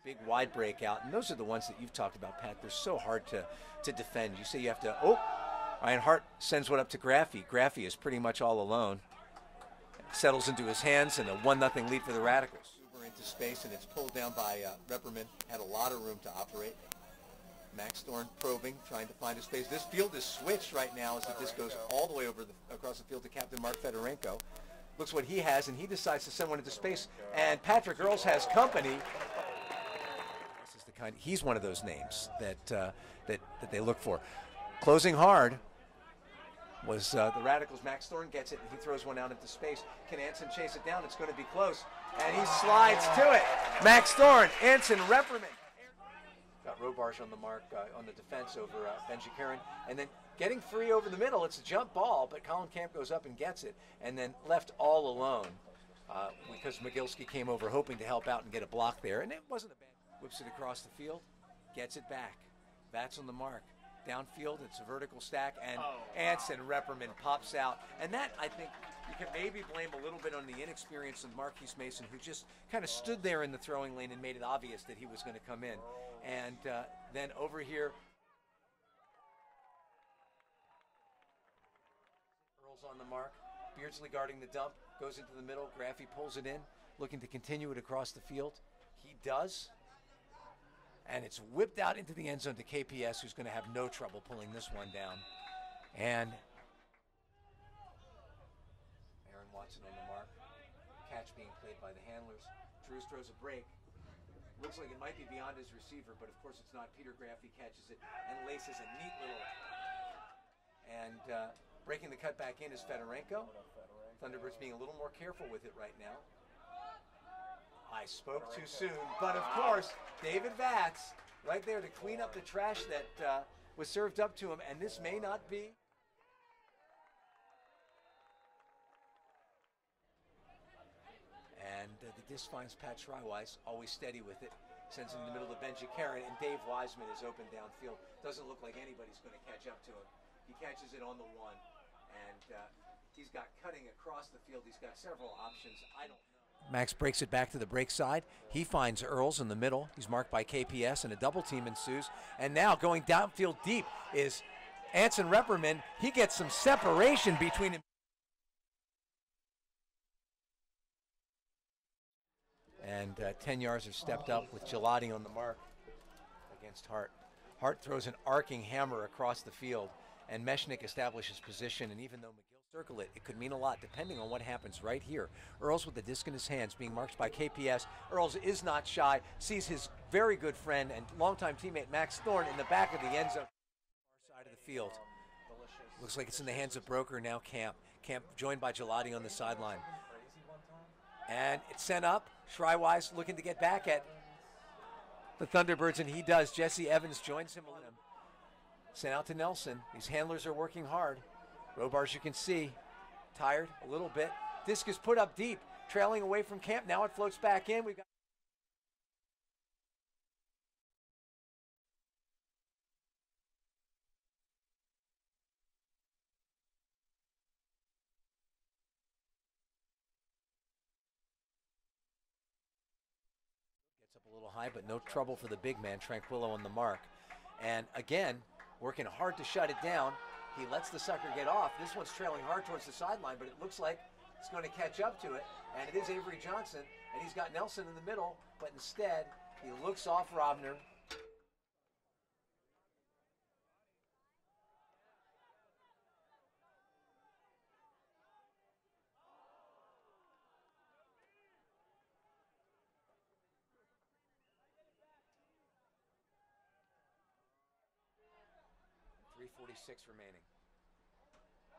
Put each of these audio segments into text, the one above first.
Big wide breakout, and those are the ones that you've talked about, Pat. They're so hard to defend. You say you have to, oh, Ryan Hart sends one up to Graffy. Graffy is pretty much all alone. Settles into his hands, and a 1-0 lead for the Radicals. Super into space, and it's pulled down by Repperman. Had a lot of room to operate. Max Thorne probing, trying to find a space. This field is switched right now as the disc goes all the way over across the field to Captain Mark Fedorenko. Looks what he has, and he decides to send one into space. And Patrick Earls has company. This is the kind. He's one of those names that that they look for. Closing hard was the Radicals. Max Thorne gets it, and he throws one out into space. Can Anson chase it down? It's going to be close, and he slides to it. Max Thorne, Anson, Repperman. Got Robarge on the mark on the defense over Benji Karen, and then getting free over the middle. It's a jump ball, but Colin Camp goes up and gets it, and then left all alone because Mogilski came over hoping to help out and get a block there, and it wasn't a bad. Whips it across the field, gets it back. Bats on the mark. Downfield, it's a vertical stack, and Anson Repperman pops out. And that, I think, you can maybe blame a little bit on the inexperience of Marquise Mason, who just kind of stood there in the throwing lane and made it obvious that he was going to come in. And then over here, Earls on the mark. Beardsley guarding the dump, goes into the middle. Graffy pulls it in, looking to continue it across the field. He does. And it's whipped out into the end zone to KPS, who's going to have no trouble pulling this one down. And Aaron Watson on the mark. Catch being played by the handlers. Drews throws a break. Looks like it might be beyond his receiver, but of course it's not. Peter Graffy catches it and laces a neat little. And breaking the cut back in is Fedorenko. Thunderbirds being a little more careful with it right now. I spoke too soon, but of course, David Vatz right there to clean up the trash that was served up to him, and this may not be. And the disc finds Pat Schreiweiss, always steady with it, sends it in the middle of Benji Karen, and Dave Wiseman is open downfield. Doesn't look like anybody's going to catch up to him. He catches it on the one, and he's got cutting across the field. He's got several options. I don't know. Max breaks it back to the break side. He finds Earls in the middle. He's marked by KPS, and a double team ensues. And now going downfield deep is Anson Repperman. He gets some separation between him. And 10 yards are stepped up with Gelati on the mark against Hart. Hart throws an arcing hammer across the field, and Mechanix establishes position, and even though McGill circle it, it could mean a lot depending on what happens right here. Earls with the disc in his hands being marked by KPS. Earls is not shy, sees his very good friend and longtime teammate Max Thorne in the back of the end zone. Far side of the field. Looks like it's in the hands of Broker now, Camp. Camp joined by Gelati on the sideline. And it's sent up. Schreiweiss looking to get back at the Thunderbirds, and he does. Jesse Evans joins him. Sent out to Nelson. These handlers are working hard. Robarge, you can see, tired a little bit. Disc is put up deep, trailing away from Camp. Now it floats back in. We've got gets up a little high, but no trouble for the big man, Tranquillo on the mark. And again, working hard to shut it down. He lets the sucker get off. This one's trailing hard towards the sideline, but it looks like it's going to catch up to it. And it is Avery Johnson, and he's got Nelson in the middle, but instead he looks off Robner. 3:46 remaining.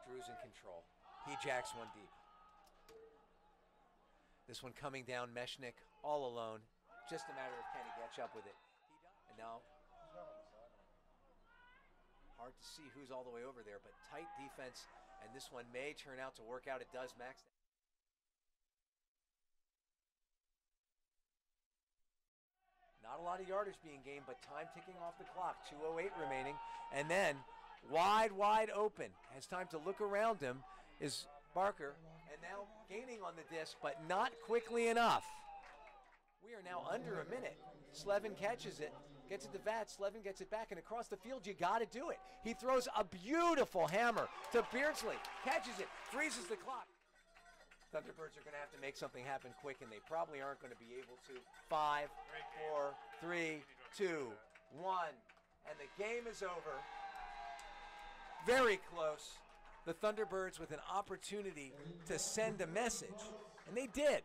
Drew's in control. He jacks one deep. This one coming down, Mechanic all alone. Just a matter of can he catch up with it. And now, hard to see who's all the way over there, but tight defense, and this one may turn out to work out. It does, Max. Not a lot of yardage being gained, but time ticking off the clock. 2:08 remaining. And then wide open. Has time to look around him is Barker. And now gaining on the disc, but not quickly enough. We are now under a minute. Slevin catches it, gets it to Vat. Slevin gets it back, and across the field, you got to do it. He throws a beautiful hammer to Beardsley, catches it, freezes the clock. Thunderbirds are going to have to make something happen quick, and they probably aren't going to be able to. 5, 4, 3, 2, 1, and the game is over. Very close. The Thunderbirds with an opportunity to send a message, and they did.